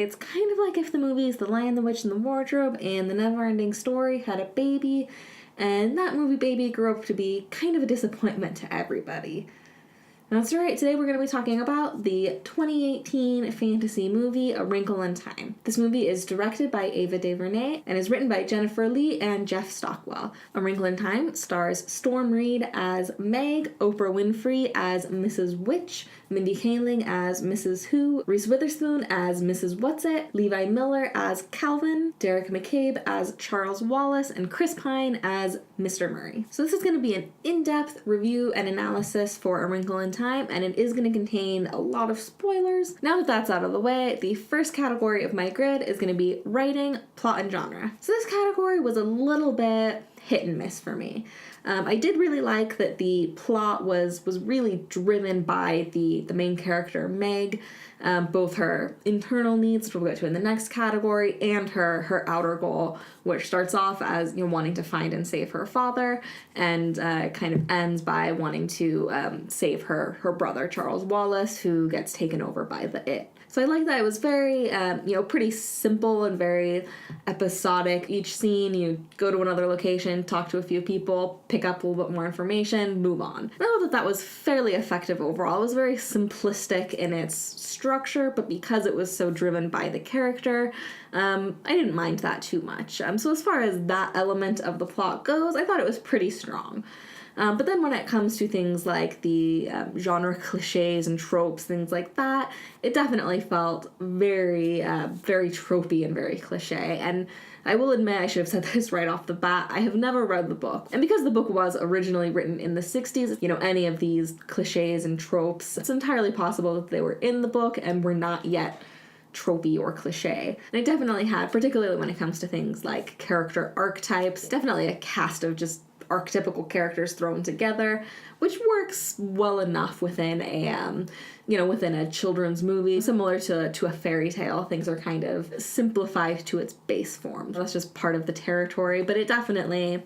It's kind of like if the movies The Lion, the Witch, and the Wardrobe and The Neverending Story had a baby, and that movie baby grew up to be kind of a disappointment to everybody. That's right, today we're going to be talking about the 2018 fantasy movie, A Wrinkle in Time. This movie is directed by Ava DuVernay and is written by Jennifer Lee and Jeff Stockwell. A Wrinkle in Time stars Storm Reid as Meg, Oprah Winfrey as Mrs. Witch, Mindy Kaling as Mrs. Who, Reese Witherspoon as Mrs. Whatsit, Levi Miller as Calvin, Deric McCabe as Charles Wallace, and Chris Pine as Mr. Murray. So this is going to be an in-depth review and analysis for A Wrinkle in Time, and it is going to contain a lot of spoilers. Now that that's out of the way, the first category of my grid is going to be writing, plot, and genre. So this category was a little bit hit and miss for me. I did really like that the plot was really driven by the main character, Meg, both her internal needs, which we'll get to in the next category, and her outer goal, which starts off as wanting to find and save her father, and kind of ends by wanting to save her brother, Charles Wallace, who gets taken over by the It. So I like that it was very, pretty simple and very episodic. Each scene, you go to another location, talk to a few people, pick up a little bit more information, move on. And I thought that was fairly effective overall. It was very simplistic in its structure, but because it was so driven by the character, I didn't mind that too much. So as far as that element of the plot goes, I thought it was pretty strong. But then when it comes to things like the genre cliches and tropes, things like that, it definitely felt very, very tropey and very cliche. And I will admit, I should have said this right off the bat, I have never read the book. And because the book was originally written in the 60s, any of these cliches and tropes, it's entirely possible that they were in the book and were not yet tropey or cliche. And I definitely had, particularly when it comes to things like character archetypes, definitely a cast of just archetypical characters thrown together, which works well enough within a within a children's movie. Similar to a fairy tale, things are kind of simplified to its base form. That's just part of the territory, but it definitely,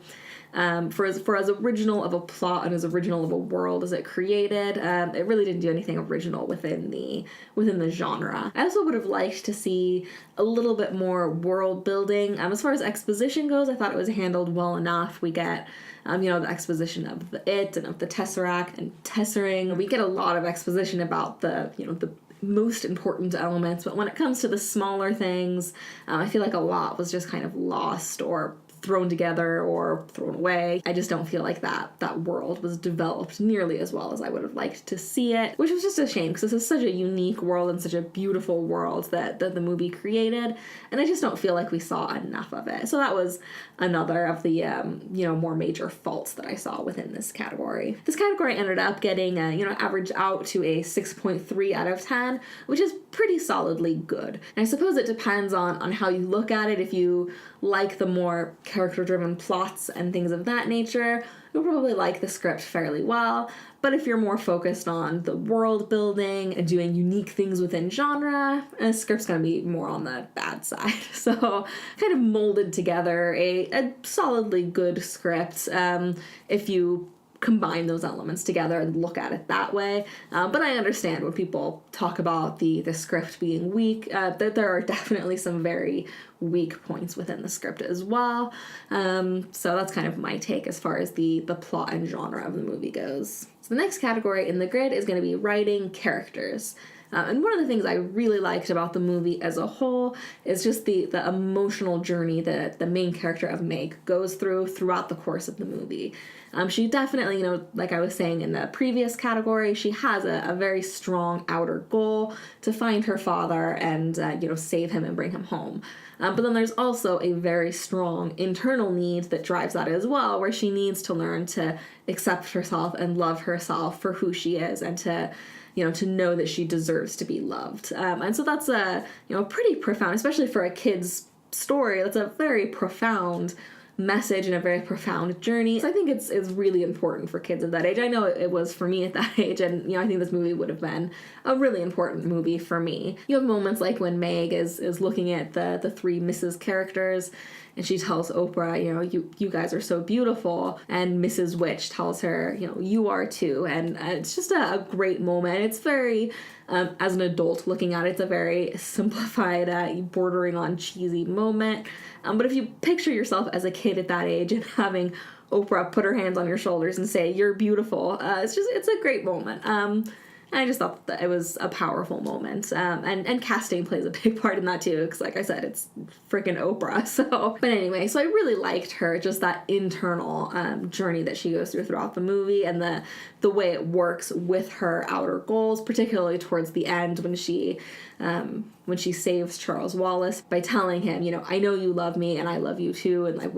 for as original of a plot and as original of a world as it created, it really didn't do anything original within the genre. I also would have liked to see a little bit more world building. As far as exposition goes, I thought it was handled well enough. We get the exposition of the It and of the Tesseract and Tessering. We get a lot of exposition about the most important elements, but when it comes to the smaller things, I feel like a lot was just kind of lost or thrown together or thrown away. I just don't feel like that world was developed nearly as well as I would have liked to see it, which was just a shame because this is such a unique world and such a beautiful world that the movie created, and I just don't feel like we saw enough of it. So that was another of the more major faults that I saw within this category. This category ended up getting averaged out to a 6.3 out of 10, which is pretty solidly good. And I suppose it depends on how you look at it. If you like the more character-driven plots and things of that nature, you'll probably like the script fairly well. But if you're more focused on the world building and doing unique things within genre, the script's going to be more on the bad side. So kind of molded together a solidly good script if you combine those elements together and look at it that way. But I understand when people talk about the script being weak, that there are definitely some very weak points within the script as well. So that's kind of my take as far as the plot and genre of the movie goes. So the next category in the grid is going to be writing characters. And one of the things I really liked about the movie as a whole is just the emotional journey that the main character of Meg goes throughout the course of the movie. She definitely, like I was saying in the previous category, she has a very strong outer goal to find her father and, save him and bring him home. But then there's also a very strong internal need that drives that as well, where she needs to learn to accept herself and love herself for who she is and to know that she deserves to be loved. And so that's pretty profound, especially for a kid's story. That's a very profound message and a very profound journey. So I think it's really important for kids at that age. I know it was for me at that age, and I think this movie would have been a really important movie for me. You have moments like when Meg is looking at the three Mrs. characters, and she tells Oprah, you guys are so beautiful, and Mrs. Witch tells her, you are too, and it's just a great moment. It's very As an adult looking at it, it's a very simplified, bordering on cheesy moment. But if you picture yourself as a kid at that age and having Oprah put her hands on your shoulders and say, "You're beautiful," it's a great moment. And I just thought that it was a powerful moment. And casting plays a big part in that too, because like I said, it's freaking Oprah. So, but anyway, so I really liked her, just that internal journey that she goes through throughout the movie, and the way it works with her outer goals, particularly towards the end when she saves Charles Wallace by telling him, I know you love me and I love you too, and like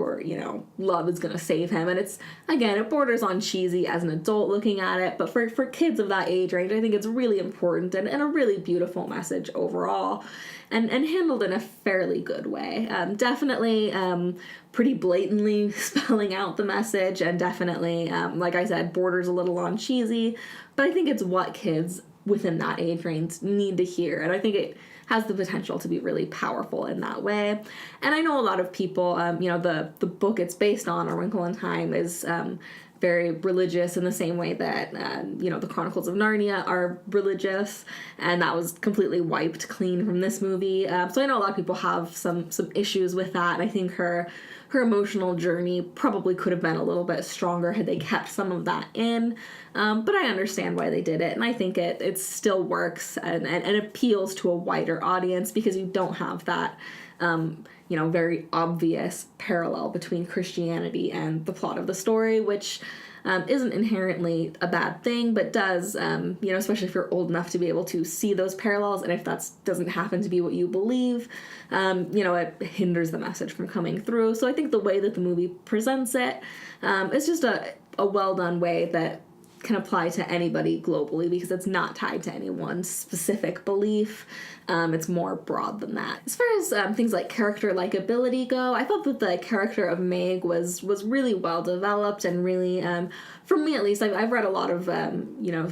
love is gonna save him. And it's, again, it borders on cheesy as an adult looking at it, but for kids of that age range, I think it's really important and a really beautiful message overall, and handled in a fairly good way. Definitely pretty blatantly spelling out the message, and definitely, like I said, borders a little on cheesy, but I think it's what kids within that age range need to hear, and I think it has the potential to be really powerful in that way. And I know a lot of people, the book it's based on, A Wrinkle in Time, is very religious in the same way that, the Chronicles of Narnia are religious, and that was completely wiped clean from this movie. So I know a lot of people have some issues with that, and I think her emotional journey probably could have been a little bit stronger had they kept some of that in, but I understand why they did it, and I think it still works and appeals to a wider audience, because you don't have that very obvious parallel between Christianity and the plot of the story, which isn't inherently a bad thing, but does, especially if you're old enough to be able to see those parallels, and if that doesn't happen to be what you believe, it hinders the message from coming through. So I think the way that the movie presents it is just a well-done way that can apply to anybody globally, because it's not tied to any one specific belief. It's more broad than that. As far as things like character likability go, I thought that the character of Meg was really well developed, and really, for me at least, I've read a lot of,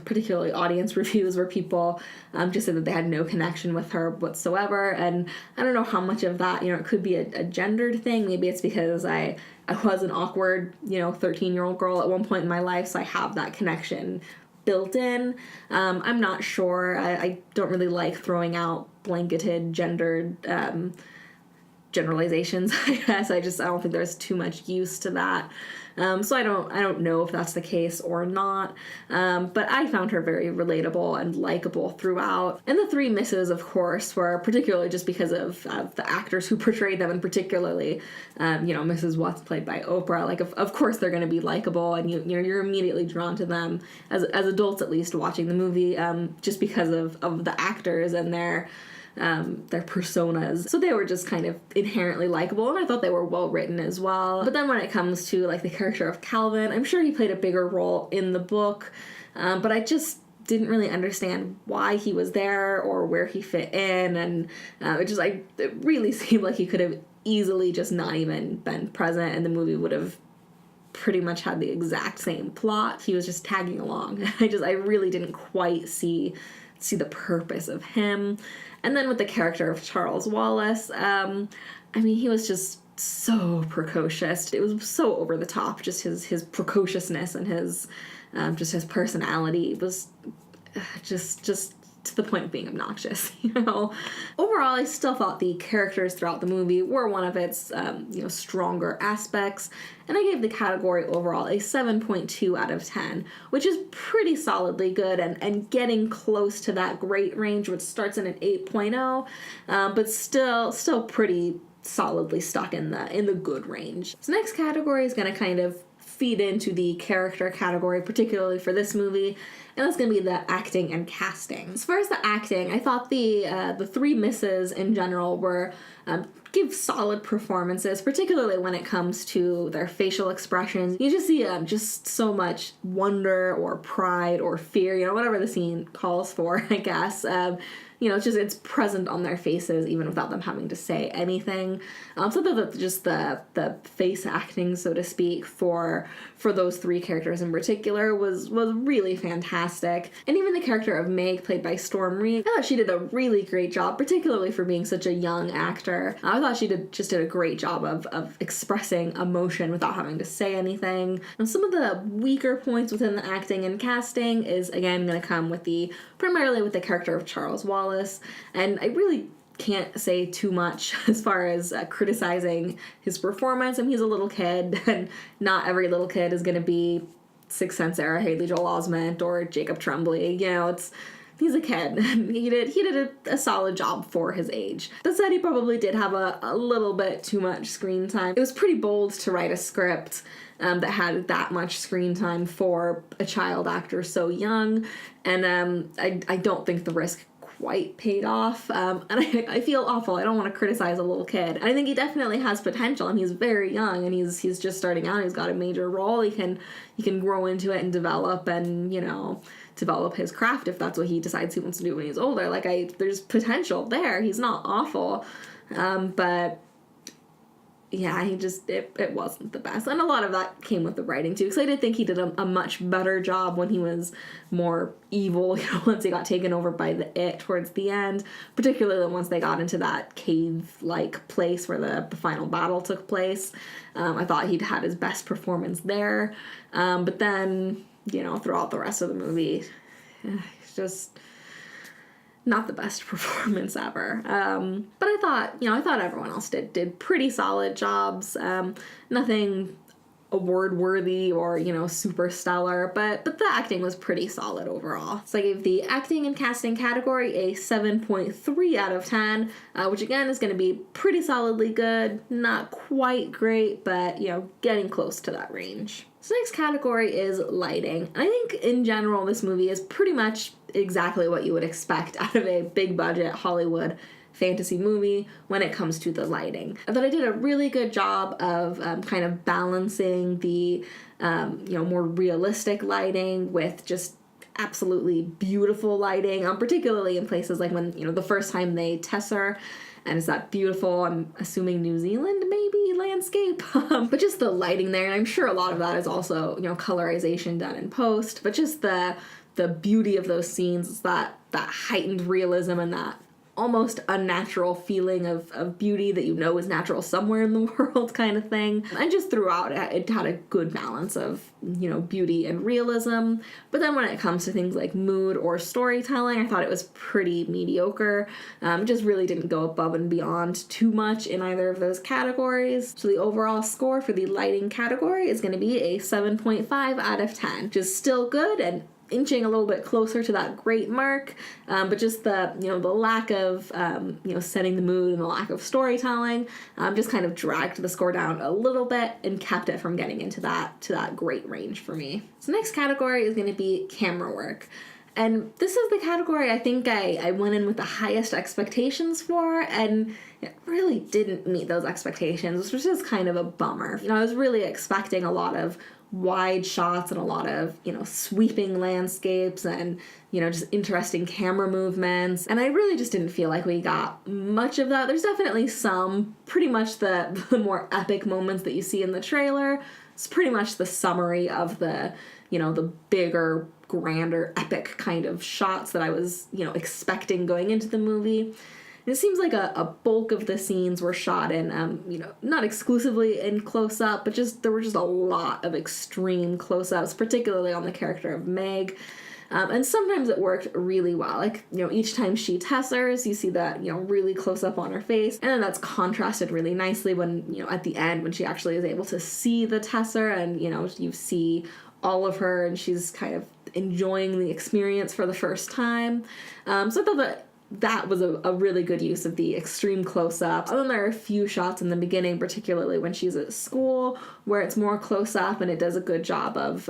particularly audience reviews where people just said that they had no connection with her whatsoever, and I don't know how much of that, it could be a gendered thing. Maybe it's because I was an awkward, 13-year-old girl at one point in my life, so I have that connection built in. I'm not sure. I don't really like throwing out blanketed gendered generalizations, I guess. I don't think there's too much use to that. So I don't know if that's the case or not. But I found her very relatable and likable throughout. And the three misses, of course, were particularly just because of the actors who portrayed them, and particularly, Mrs. Watts, played by Oprah. Like, of course they're going to be likable, and you're immediately drawn to them as adults, at least, watching the movie, just because of the actors and their personas. So they were just kind of inherently likable, and I thought they were well written as well. But then when it comes to like the character of Calvin, I'm sure he played a bigger role in the book, but I just didn't really understand why he was there or where he fit in, and it really seemed like he could have easily just not even been present, and the movie would have pretty much had the exact same plot. He was just tagging along. I really didn't quite see the purpose of him. And then with the character of Charles Wallace, he was just so precocious. It was so over the top. Just his precociousness and his personality was just to the point of being obnoxious, Overall, I still thought the characters throughout the movie were one of its, stronger aspects, and I gave the category overall a 7.2 out of 10, which is pretty solidly good, and getting close to that great range, which starts in an 8.0, but still pretty solidly stuck in the good range. So next category is going to kind of feed into the character category, particularly for this movie, and that's going to be the acting and casting. As far as the acting, I thought the three misses in general were give solid performances, particularly when it comes to their facial expressions. You just see just so much wonder or pride or fear, whatever the scene calls for, I guess. it's present on their faces even without them having to say anything. So that just the face acting, so to speak, for those three characters in particular was really fantastic. And even the character of Meg, played by Storm Reid, I thought she did a really great job, particularly for being such a young actor. I thought she did a great job of expressing emotion without having to say anything. Now, some of the weaker points within the acting and casting is, again, going to come primarily with the character of Charles Wallace, and I really can't say too much as far as criticizing his performance. I mean, he's a little kid, and not every little kid is going to be Sixth Sense era Haley Joel Osment or Jacob Tremblay. He's a kid. He did a solid job for his age. That said, he probably did have a little bit too much screen time. It was pretty bold to write a script that had that much screen time for a child actor so young, and I don't think the risk quite paid off, and I feel awful. I don't want to criticize a little kid. I think he definitely has potential, and he's very young, and he's just starting out. He's got a major role. He can grow into it and develop, and develop his craft if that's what he decides he wants to do when he's older. There's potential there. He's not awful, but yeah, it wasn't the best. And a lot of that came with the writing, too, because I did think he did a much better job when he was more evil, once he got taken over by the It towards the end, particularly once they got into that cave-like place where the final battle took place. I thought he'd had his best performance there, but then, throughout the rest of the movie, it's just not the best performance ever. But I thought everyone else did pretty solid jobs. Nothing award worthy or, super stellar, but the acting was pretty solid overall. So I gave the acting and casting category a 7.3 out of 10, which again is going to be pretty solidly good, not quite great, but, getting close to that range. So next category is lighting. And I think in general this movie is pretty much exactly what you would expect out of a big budget Hollywood fantasy movie when it comes to the lighting. I thought I did a really good job of kind of balancing the more realistic lighting with just absolutely beautiful lighting, particularly in places like when the first time they tesser, and it's that beautiful, I'm assuming New Zealand maybe, landscape. But just the lighting there, and I'm sure a lot of that is also, colorization done in post, but just the beauty of those scenes, that heightened realism and that almost unnatural feeling of beauty that is natural somewhere in the world kind of thing. And just throughout, it had a good balance of, beauty and realism. But then when it comes to things like mood or storytelling, I thought it was pretty mediocre. Just really didn't go above and beyond too much in either of those categories. So the overall score for the lighting category is going to be a 7.5 out of 10. Just still good and inching a little bit closer to that great mark, but just the lack of setting the mood and the lack of storytelling just kind of dragged the score down a little bit and kept it from getting into that great range for me. So next category is going to be camera work. And this is the category I think I went in with the highest expectations for, and it really didn't meet those expectations, which is kind of a bummer. I was really expecting a lot of wide shots and a lot of, sweeping landscapes and, just interesting camera movements. And I really just didn't feel like we got much of that. There's definitely some, pretty much the more epic moments that you see in the trailer. It's pretty much the summary of the bigger, grander, epic kind of shots that I was, expecting going into the movie. It seems like a bulk of the scenes were shot in, not exclusively in close-up, but there were just a lot of extreme close-ups, particularly on the character of Meg. And sometimes it worked really well. Like, each time she tessers, you see that, really close-up on her face. And then that's contrasted really nicely when, at the end, when she actually is able to see the tesser and, you see all of her and she's kind of enjoying the experience for the first time. So I thought that was a really good use of the extreme close-ups. And then there are a few shots in the beginning, particularly when she's at school, where it's more close-up and it does a good job of,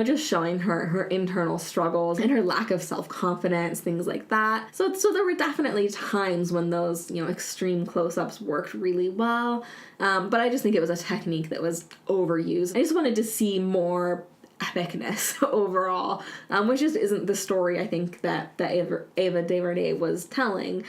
just showing her internal struggles and her lack of self-confidence, things like that. So there were definitely times when those, extreme close-ups worked really well. But I just think it was a technique that was overused. I just wanted to see more epicness overall, which just isn't the story I think that Ava DuVernay was telling,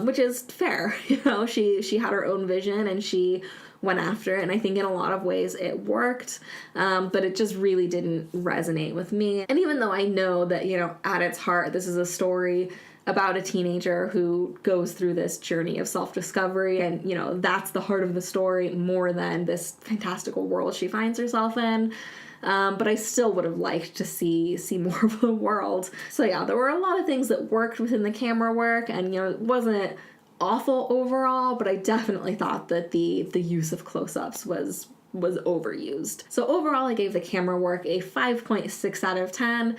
which is fair. You know, she had her own vision and she went after it, and I think in a lot of ways it worked, but it just really didn't resonate with me. And even though I know that, you know, at its heart this is a story about a teenager who goes through this journey of self-discovery, and, you know, that's the heart of the story more than this fantastical world she finds herself in. But I still would have liked to see more of the world. So yeah, there were a lot of things that worked within the camera work, and, you know, it wasn't awful overall, but I definitely thought that the use of close-ups was overused. So overall, I gave the camera work a 5.6 out of 10,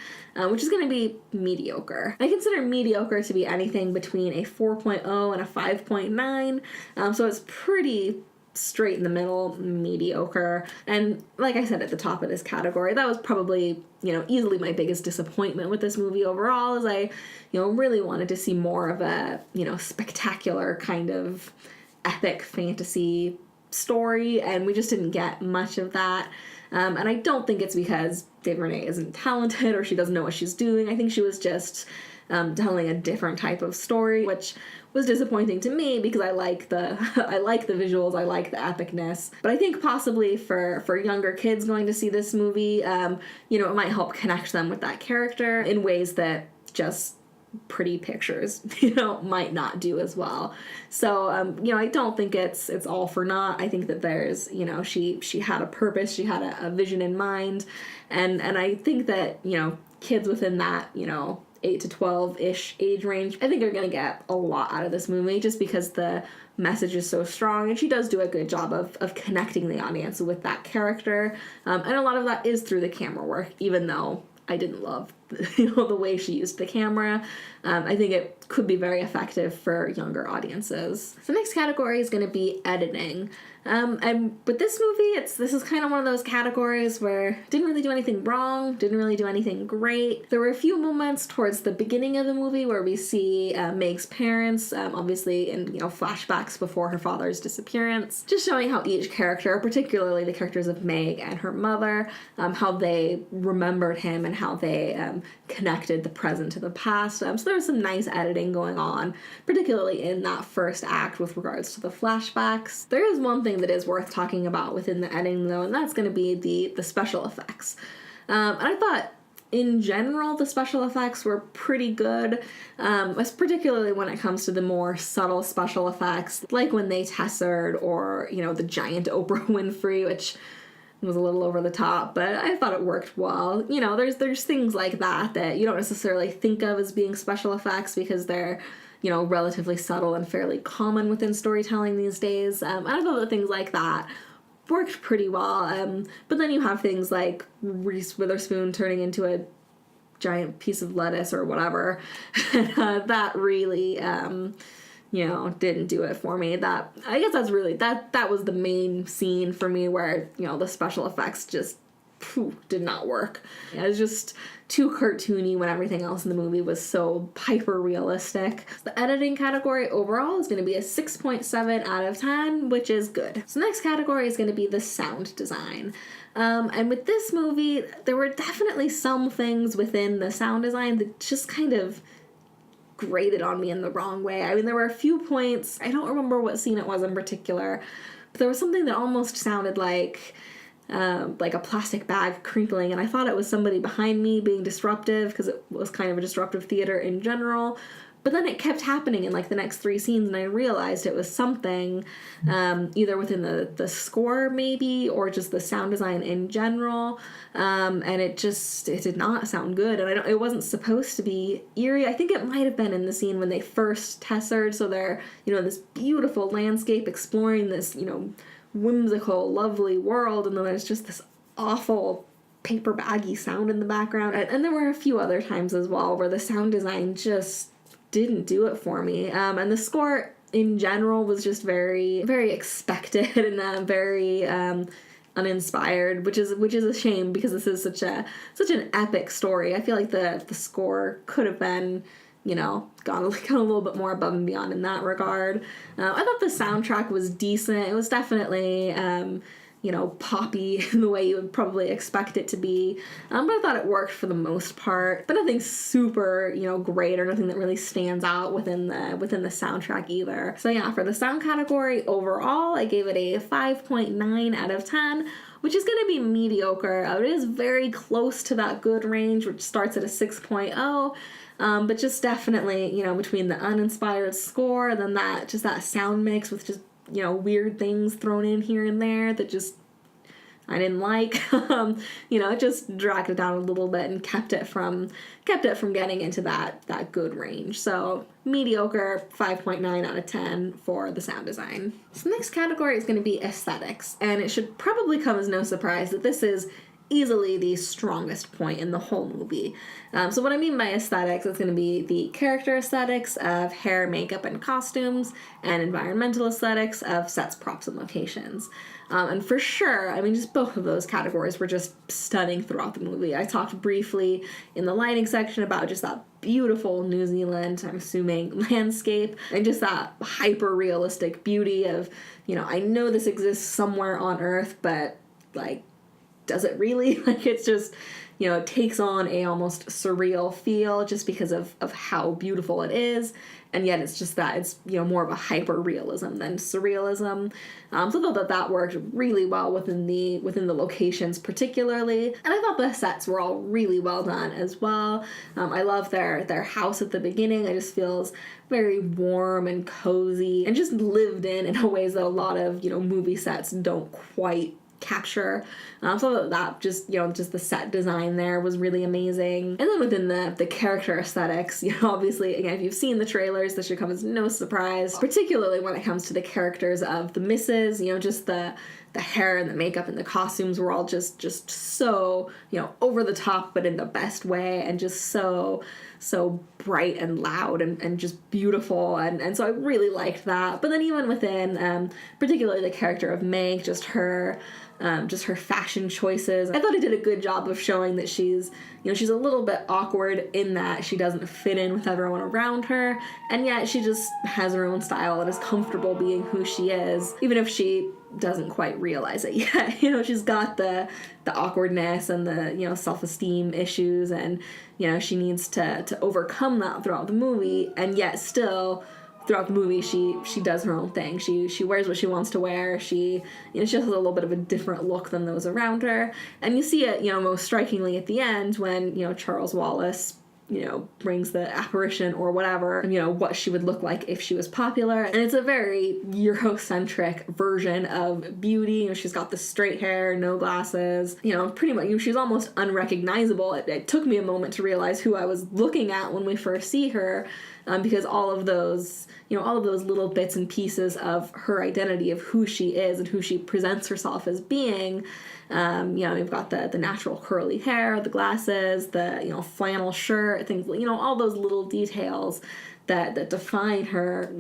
which is going to be mediocre. I consider mediocre to be anything between a 4.0 and a 5.9, so it's pretty straight in the middle, mediocre. And like I said at the top of this category, that was probably, you know, easily my biggest disappointment with this movie overall, is I, you know, really wanted to see more of a, you know, spectacular kind of epic fantasy story, and we just didn't get much of that. And I don't think it's because DuVernay isn't talented or she doesn't know what she's doing. I think she was just telling a different type of story, which was disappointing to me because I like the visuals, I like the epicness. But I think possibly for younger kids going to see this movie, you know, it might help connect them with that character in ways that just pretty pictures, you know, might not do as well. So, you know, I don't think it's all for naught. I think that there's, you know, she had a purpose, she had a vision in mind, and I think that, you know, kids within that, you know, 8 to 12-ish age range, I think are going to get a lot out of this movie just because the message is so strong, and she does do a good job of connecting the audience with that character, and a lot of that is through the camera work, even though I didn't love, you know, the way she used the camera. I think it could be very effective for younger audiences. The next category is going to be editing. And with this movie, this is kind of one of those categories where didn't really do anything wrong, didn't really do anything great. There were a few moments towards the beginning of the movie where we see Meg's parents, obviously in, you know, flashbacks before her father's disappearance, just showing how each character, particularly the characters of Meg and her mother, how they remembered him and how they connected the present to the past. So there was some nice editing going on, particularly in that first act with regards to the flashbacks. There is one thing that is worth talking about within the editing, though, and that's going to be the special effects. And I thought, in general, the special effects were pretty good, particularly when it comes to the more subtle special effects, like when they tessered, or, you know, the giant Oprah Winfrey, which was a little over the top, but I thought it worked well. You know, there's things like that you don't necessarily think of as being special effects because they're, you know, relatively subtle and fairly common within storytelling these days. And I thought that things like that worked pretty well. But then you have things like Reese Witherspoon turning into a giant piece of lettuce or whatever. That really, you know, didn't do it for me. I guess that's really, that was the main scene for me where, you know, the special effects just did not work. It was just too cartoony when everything else in the movie was so hyper realistic. The editing category overall is going to be a 6.7 out of 10, which is good. So the next category is going to be the sound design. And with this movie, there were definitely some things within the sound design that just kind of grated on me in the wrong way. I mean, there were a few points, I don't remember what scene it was in particular, but there was something that almost sounded like a plastic bag crinkling, and I thought it was somebody behind me being disruptive because it was kind of a disruptive theater in general. But then it kept happening in like the next 3 scenes, and I realized it was something either within the score maybe, or just the sound design in general, and it did not sound good, and it wasn't supposed to be eerie. I think it might have been in the scene when they first tessered, so they're, you know, this beautiful landscape exploring this, you know, whimsical, lovely world, and then there's just this awful paper baggy sound in the background. And there were a few other times as well where the sound design just didn't do it for me. And the score in general was just very, very expected and very uninspired, which is a shame because this is such an epic story. I feel like the score could have been, you know, gone a little bit more above and beyond in that regard. I thought the soundtrack was decent. It was definitely, poppy in the way you would probably expect it to be. But I thought it worked for the most part. But nothing super, great, or nothing that really stands out within the soundtrack either. So yeah, for the sound category overall, I gave it a 5.9 out of 10, which is going to be mediocre. It is very close to that good range, which starts at a 6.0. But just definitely, between the uninspired score and then that sound mix with just weird things thrown in here and there that just I didn't like. It just dragged it down a little bit and kept it from getting into that good range. So mediocre, 5.9 out of 10 for the sound design. So the next category is going to be aesthetics, and it should probably come as no surprise that this is easily the strongest point in the whole movie. So what I mean by aesthetics is going to be the character aesthetics of hair, makeup, and costumes, and environmental aesthetics of sets, props, and locations. And for sure, just both of those categories were just stunning throughout the movie. I talked briefly in the lighting section about just that beautiful New Zealand, I'm assuming, landscape, and just that hyper-realistic beauty of, I know this exists somewhere on Earth, but, does it really? It's just, it takes on a almost surreal feel just because of how beautiful it is. And yet it's just that it's, more of a hyper-realism than surrealism. So I thought that worked really well within the locations particularly. And I thought the sets were all really well done as well. I love their house at the beginning. It just feels very warm and cozy and just lived in ways that a lot of, movie sets don't quite capture. So that just, just the set design there was really amazing. And then within the character aesthetics, obviously, again, if you've seen the trailers, this should come as no surprise, particularly when it comes to the characters of the misses, just the hair and the makeup and the costumes were all just so, over the top, but in the best way, and just so bright and loud and just beautiful, and so I really liked that. But then even within particularly the character of Meg, just her fashion choices, I thought it did a good job of showing that she's a little bit awkward in that she doesn't fit in with everyone around her, and yet she just has her own style and is comfortable being who she is, even if she doesn't quite realize it yet. She's got the awkwardness and the self-esteem issues, and she needs to overcome that throughout the movie, and yet still throughout the movie she does her own thing. She wears what she wants to wear. She she has a little bit of a different look than those around her, and you see it most strikingly at the end when Charles Wallace brings the apparition or whatever, what she would look like if she was popular. And it's a very Eurocentric version of beauty. She's got the straight hair, no glasses, pretty much, she's almost unrecognizable. It took me a moment to realize who I was looking at when we first see her, because all of those little bits and pieces of her identity of who she is and who she presents herself as being, we've got the natural curly hair, the glasses, the, flannel shirt, things, all those little details that define her,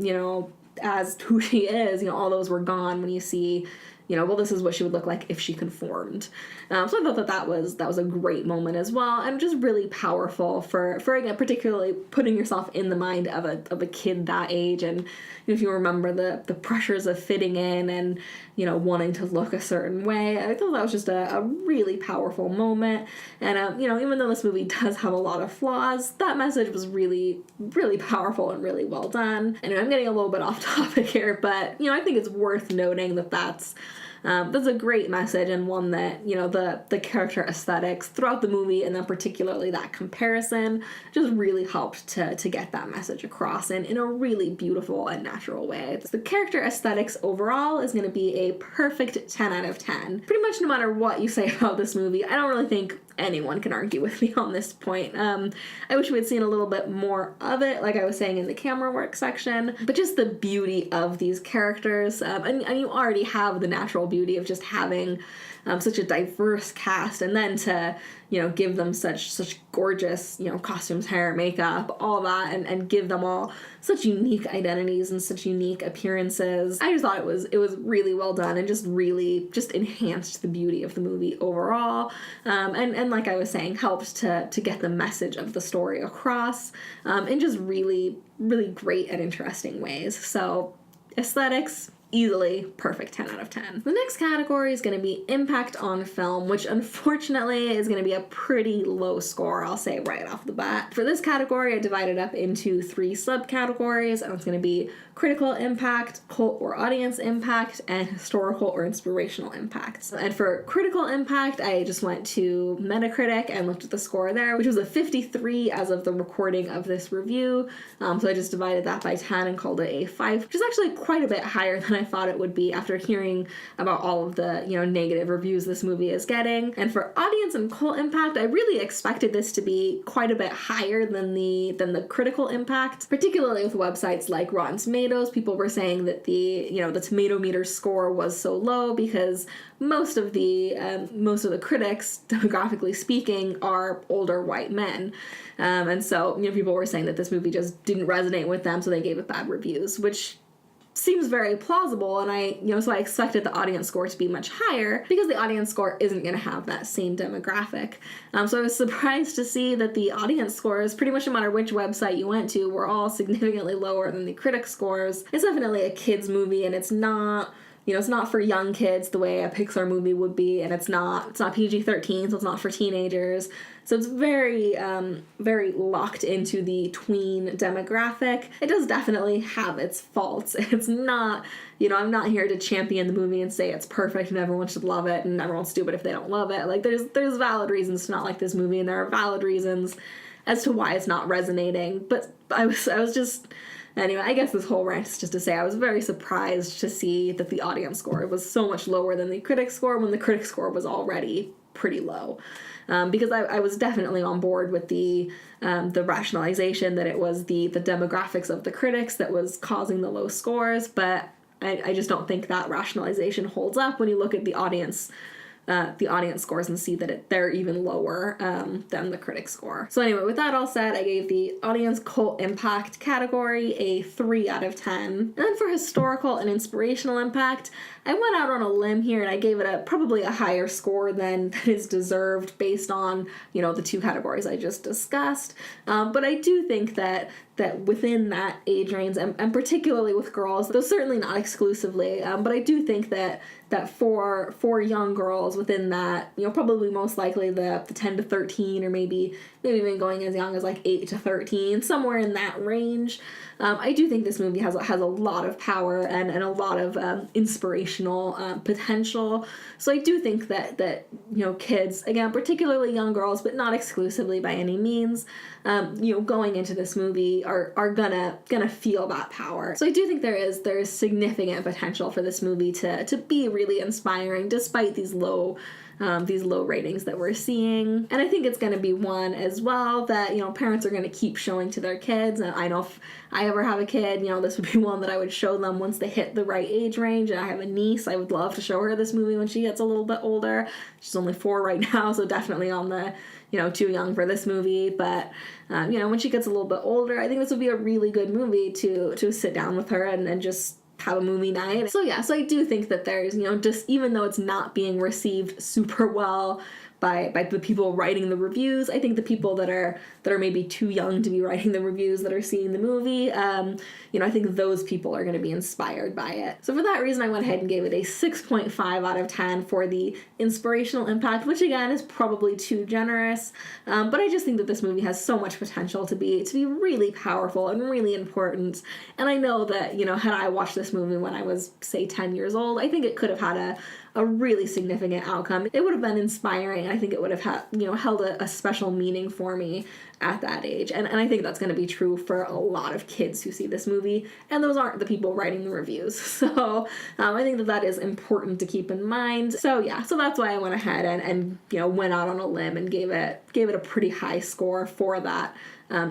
as who she is, all those were gone when you see, this is what she would look like if she conformed. So I thought that was a great moment as well, and just really powerful for again, particularly putting yourself in the mind of a kid that age, and if you remember the pressures of fitting in and wanting to look a certain way. I thought that was just a really powerful moment, and even though this movie does have a lot of flaws, that message was really, really powerful and really well done. And I'm getting a little bit off topic here, but I think it's worth noting that's a great message, and one that, the character aesthetics throughout the movie, and then particularly that comparison, just really helped to get that message across in a really beautiful and natural way. So the character aesthetics overall is going to be a perfect 10 out of 10. Pretty much no matter what you say about this movie, I don't really think anyone can argue with me on this point. I wish we had seen a little bit more of it, like I was saying in the camera work section, but just the beauty of these characters, and you already have the natural beauty of just having such a diverse cast, and then to give them such gorgeous costumes, hair, makeup, all that, and give them all such unique identities and such unique appearances. I just thought it was really well done, and just really just enhanced the beauty of the movie overall, and like I was saying, helped to get the message of the story across in just really, really great and interesting ways. So aesthetics, easily perfect 10 out of 10. The next category is going to be impact on film, which unfortunately is going to be a pretty low score, I'll say right off the bat. For this category, I divided up into 3 subcategories, and it's going to be critical impact, cult or audience impact, and historical or inspirational impact. And for critical impact, I just went to Metacritic and looked at the score there, which was a 53 as of the recording of this review. So I just divided that by 10 and called it a 5, which is actually quite a bit higher than I thought it would be after hearing about all of the, negative reviews this movie is getting. And for audience and cult impact, I really expected this to be quite a bit higher than the critical impact, particularly with websites like Rotten Tomatoes. People were saying that the tomato meter score was so low because most of the critics, demographically speaking, are older white men. And so, people were saying that this movie just didn't resonate with them, so they gave it bad reviews, which seems very plausible, and so I expected the audience score to be much higher because the audience score isn't going to have that same demographic. So I was surprised to see that the audience scores, pretty much no matter which website you went to, were all significantly lower than the critic scores. It's definitely a kids movie, and it's not it's not for young kids the way a Pixar movie would be, and it's not PG-13, so it's not for teenagers. So it's very, very locked into the tween demographic. It does definitely have its faults. It's not, I'm not here to champion the movie and say it's perfect and everyone should love it and everyone's stupid if they don't love it. Like, there's valid reasons to not like this movie, and there are valid reasons as to why it's not resonating. But I was just... Anyway, I guess this whole rant is just to say I was very surprised to see that the audience score was so much lower than the critic score when the critic score was already pretty low. Because I was definitely on board with the rationalization that it was the demographics of the critics that was causing the low scores, but I just don't think that rationalization holds up when you look at the audience scores and see that they're even lower than the critic score. So anyway, with that all said, I gave the audience cult impact category a 3 out of 10. And then for historical and inspirational impact, I went out on a limb here and I gave it probably a higher score than is deserved based on, the 2 categories I just discussed. But I do think that within that age range, and particularly with girls, though certainly not exclusively, but I do think that for young girls within that, probably most likely the 10 to 13, or maybe even going as young as like 8 to 13, somewhere in that range, I do think this movie has a lot of power and a lot of inspirational potential. So I do think that kids, again, particularly young girls, but not exclusively by any means, going into this movie are gonna feel that power. So I do think there is significant potential for this movie to be really inspiring despite these low ratings that we're seeing. And I think it's going to be one as well that, parents are going to keep showing to their kids. And I know if I ever have a kid, this would be one that I would show them once they hit the right age range. And I have a niece, I would love to show her this movie when she gets a little bit older. She's only 4 right now, so definitely on the, too young for this movie. But, when she gets a little bit older, I think this would be a really good movie to sit down with her and just have a movie night. So I do think that there's, just even though it's not being received super well by the people writing the reviews, I think the people that are maybe too young to be writing the reviews that are seeing the movie, I think those people are going to be inspired by it. So for that reason, I went ahead and gave it a 6.5 out of 10 for the inspirational impact, which again is probably too generous, but I just think that this movie has so much potential to be really powerful and really important. And I know that, had I watched this movie when I was, say, 10 years old, I think it could have had a really significant outcome. It would have been inspiring. I think it would have held a special meaning for me at that age. And I think that's going to be true for a lot of kids who see this movie, and those aren't the people writing the reviews. So I think that is important to keep in mind. So that's why I went ahead and went out on a limb and gave it a pretty high score for that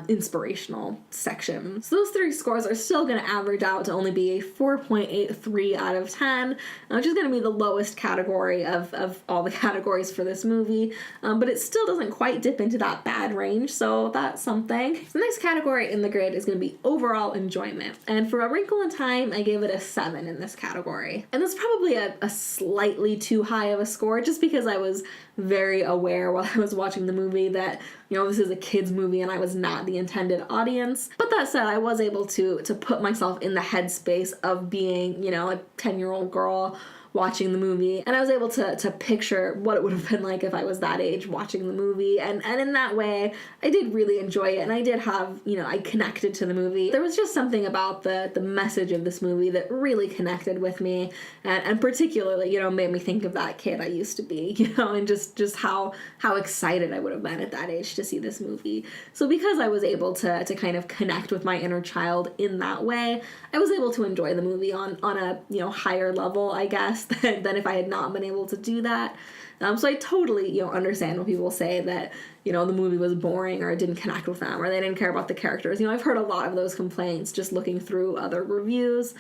inspirational section. So those 3 scores are still going to average out to only be a 4.83 out of 10, which is going to be the lowest category of all the categories for this movie, but it still doesn't quite dip into that bad range. So so that's something. The next category in the grid is going to be overall enjoyment. And for A Wrinkle in Time, I gave it a 7 in this category. And that's probably a slightly too high of a score, just because I was very aware while I was watching the movie that, this is a kid's movie and I was not the intended audience. But that said, I was able to put myself in the headspace of being, a 10-year-old girl watching the movie, and I was able to picture what it would have been like if I was that age watching the movie, and in that way I did really enjoy it, and I did have, I connected to the movie. There was just something about the message of this movie that really connected with me, and particularly, made me think of that kid I used to be, and just how excited I would have been at that age to see this movie. So because I was able to kind of connect with my inner child in that way, I was able to enjoy the movie on a higher level, I guess, than if I had not been able to do that. So I totally, understand when people say that, the movie was boring or it didn't connect with them or they didn't care about the characters. I've heard a lot of those complaints just looking through other reviews,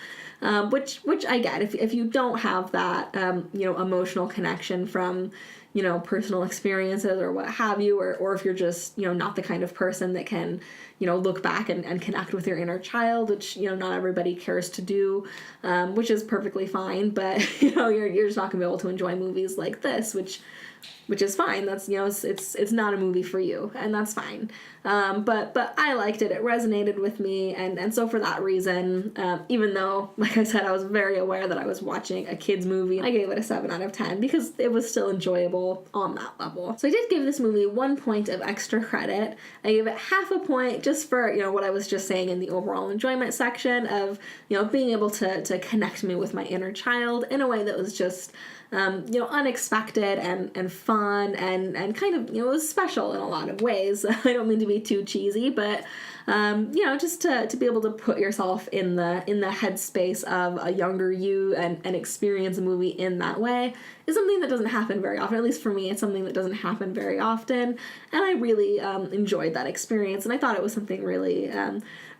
which I get. If you don't have that, emotional connection from, personal experiences or what have you, or if you're just, not the kind of person that can, look back and connect with your inner child, which, not everybody cares to do, which is perfectly fine, but, you're just not gonna be able to enjoy movies like this, which is fine. That's, it's not a movie for you, and that's fine. But I liked it. It resonated with me, and so for that reason, even though, like I said, I was very aware that I was watching a kid's movie, I gave it a 7 out of 10 because it was still enjoyable on that level. So I did give this movie 1 point of extra credit. I gave it half a point just for, what I was just saying in the overall enjoyment section of, being able to connect me with my inner child in a way that was just, unexpected and fun and kind of, it was special in a lot of ways. I don't mean to be too cheesy, but, just to be able to put yourself in the headspace of a younger you and experience a movie in that way is something that doesn't happen very often. At least for me, it's something that doesn't happen very often. And I really enjoyed that experience, and I thought it was something really,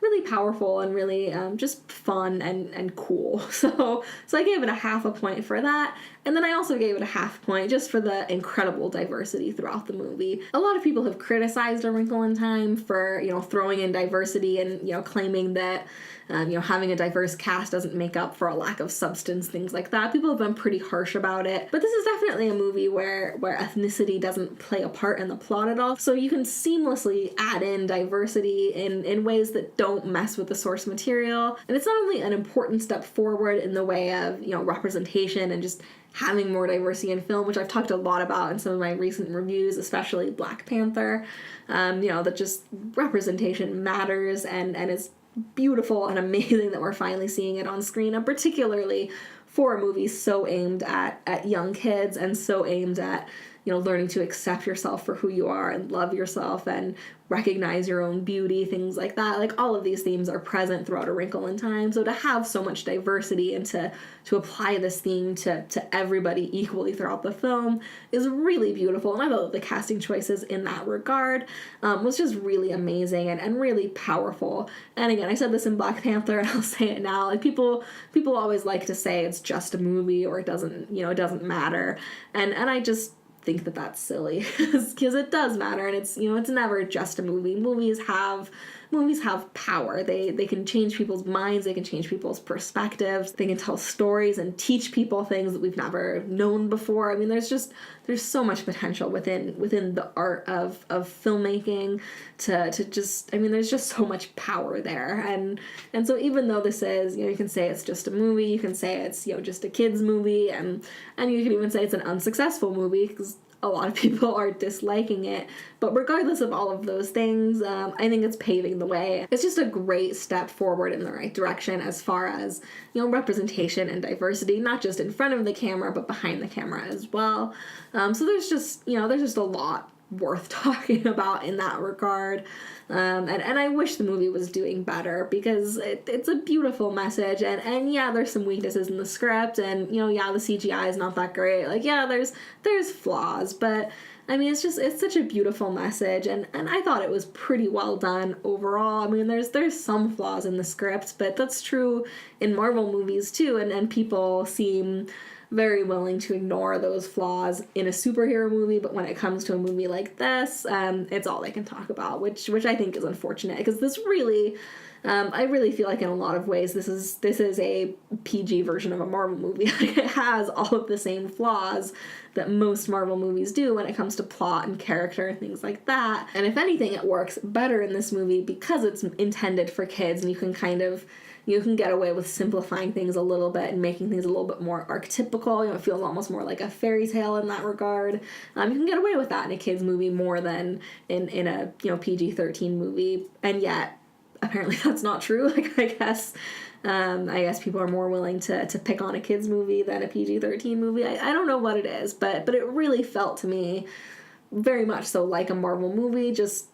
really powerful and really just fun and cool. So I gave it a half a point for that. And then I also gave it a half point just for the incredible diversity throughout the movie. A lot of people have criticized A Wrinkle in Time for, throwing in diversity and, claiming that, having a diverse cast doesn't make up for a lack of substance, things like that. People have been pretty harsh about it. But this is definitely a movie where ethnicity doesn't play a part in the plot at all. So you can seamlessly add in diversity in ways that don't mess with the source material. And it's not only an important step forward in the way of, representation and just having more diversity in film, which I've talked a lot about in some of my recent reviews, especially Black Panther, that just representation matters and is beautiful and amazing that we're finally seeing it on screen, and particularly for a movie so aimed at young kids and so aimed at, learning to accept yourself for who you are and love yourself and recognize your own beauty, things like that. Like, all of these themes are present throughout A Wrinkle in Time. So to have so much diversity and to apply this theme to everybody equally throughout the film is really beautiful. And I thought the casting choices in that regard was just really amazing and really powerful. And again, I said this in Black Panther and I'll say it now. Like, people always like to say it's just a movie or it doesn't matter. And I just think that that's silly because it does matter, and it's never just a movie. Movies have power. They can change people's minds, they can change people's perspectives, they can tell stories and teach people things that we've never known before. I mean, there's so much potential within the art of filmmaking to just, there's just so much power there. And so even though this is, you can say it's just a movie, you can say it's, just a kid's movie, and you can even say it's an unsuccessful movie because a lot of people are disliking it. But regardless of all of those things, I think it's paving the way. It's just a great step forward in the right direction as far as, representation and diversity, not just in front of the camera, but behind the camera as well. So there's just a lot worth talking about in that regard. And I wish the movie was doing better because it's a beautiful message, and yeah, there's some weaknesses in the script, and the CGI is not that great. Like, yeah, there's flaws, but it's such a beautiful message, and I thought it was pretty well done overall. There's some flaws in the script, but that's true in Marvel movies too, and people seem very willing to ignore those flaws in a superhero movie, but when it comes to a movie like this, it's all they can talk about, which I think is unfortunate, because this really, I really feel like in a lot of ways this is a PG version of a Marvel movie. It has all of the same flaws that most Marvel movies do when it comes to plot and character and things like that. And if anything, it works better in this movie because it's intended for kids, and you can get away with simplifying things a little bit and making things a little bit more archetypical. It feels almost more like a fairy tale in that regard. You can get away with that in a kid's movie more than in a PG-13 movie, and yet apparently that's not true. I guess people are more willing to pick on a kid's movie than a PG-13 movie. I don't know what it is, but it really felt to me very much so like a Marvel movie, just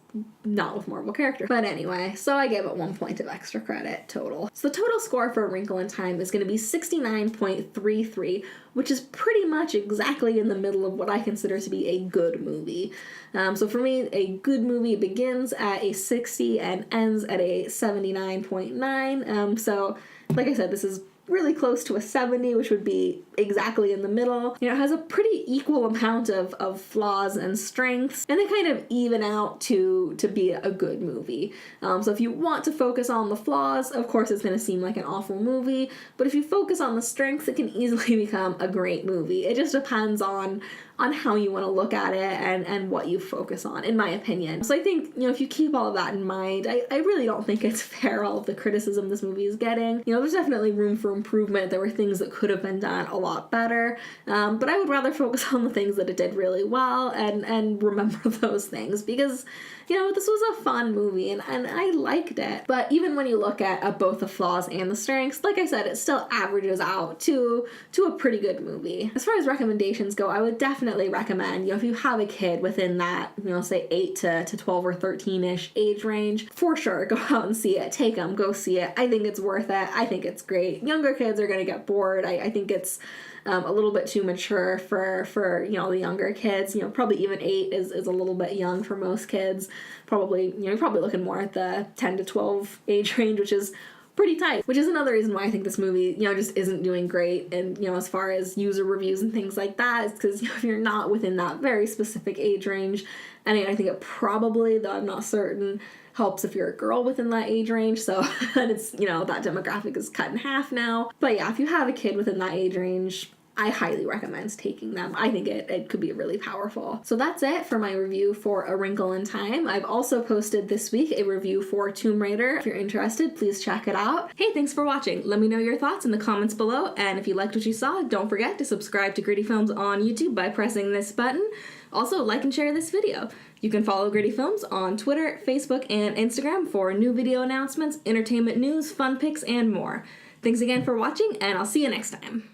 not with Marvel characters. But anyway, so I gave it 1 point of extra credit total. So the total score for A Wrinkle in Time is going to be 69.33, which is pretty much exactly in the middle of what I consider to be a good movie. So for me, a good movie begins at a 60 and ends at a 79.9. So like I said, this is really close to a 70, which would be exactly in the middle. It has a pretty equal amount of flaws and strengths, and they kind of even out to be a good movie. So if you want to focus on the flaws, of course it's going to seem like an awful movie, but if you focus on the strengths, it can easily become a great movie. It just depends on how you want to look at it and what you focus on, in my opinion. So I think, if you keep all of that in mind, I really don't think it's fair, all of the criticism this movie is getting. There's definitely room for improvement. There were things that could have been done a lot better, but I would rather focus on the things that it did really well and remember those things, because this was a fun movie and I liked it. But even when you look at both the flaws and the strengths, like I said, it still averages out to a pretty good movie. As far as recommendations go, I would definitely recommend, if you have a kid within that, say 8 to 12 or 13-ish age range, for sure, go out and see it. Take them, go see it. I think it's worth it. I think it's great. Younger kids are going to get bored. I think it's a little bit too mature for the younger kids. Probably even 8 is a little bit young for most kids. Probably, you're probably looking more at the 10 to 12 age range, which is pretty tight, which is another reason why I think this movie, just isn't doing great. And, as far as user reviews and things like that, it's because, if you're not within that very specific age range, and I think it probably, though I'm not certain, helps if you're a girl within that age range. So, and it's, that demographic is cut in half now. But yeah, if you have a kid within that age range, I highly recommend taking them. I think it could be really powerful. So that's it for my review for A Wrinkle in Time. I've also posted this week a review for Tomb Raider. If you're interested, please check it out. Hey, thanks for watching. Let me know your thoughts in the comments below. And if you liked what you saw, don't forget to subscribe to Griddy Films on YouTube by pressing this button. Also, like and share this video. You can follow Griddy Films on Twitter, Facebook, and Instagram for new video announcements, entertainment news, fun pics, and more. Thanks again for watching, and I'll see you next time.